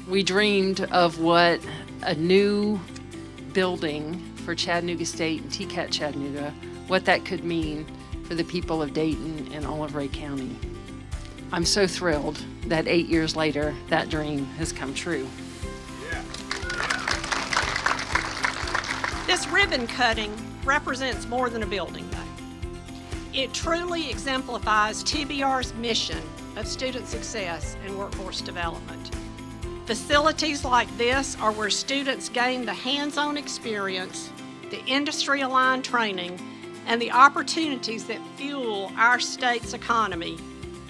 We dreamed of what a new building for Chattanooga State and TCAT Chattanooga, what that could mean for the people of Dayton and all of Rhea County. I'm so thrilled that 8 years later, that dream has come true. This ribbon cutting represents more than a building, though. It truly exemplifies TBR's mission of student success and workforce development. Facilities like this are where students gain the hands-on experience, the industry-aligned training, and the opportunities that fuel our state's economy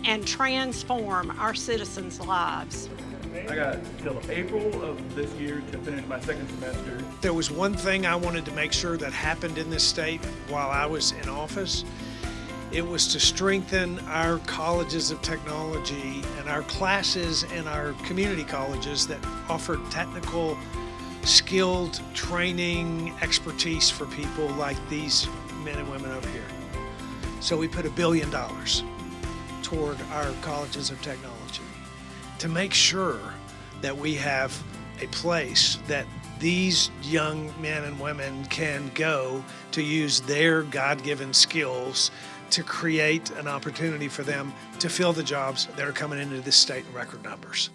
and transform our citizens' lives. I got till April of this year to finish my second semester. There was one thing I wanted to make sure that happened in this state while I was in office. It was to strengthen our colleges of technology and our classes in our community colleges that offered technical, skilled training, expertise for people like these men and women over here. So we put $1 billion toward our colleges of technology to make sure that we have a place that these young men and women can go to use their God-given skills to create an opportunity for them to fill the jobs that are coming into this state in record numbers.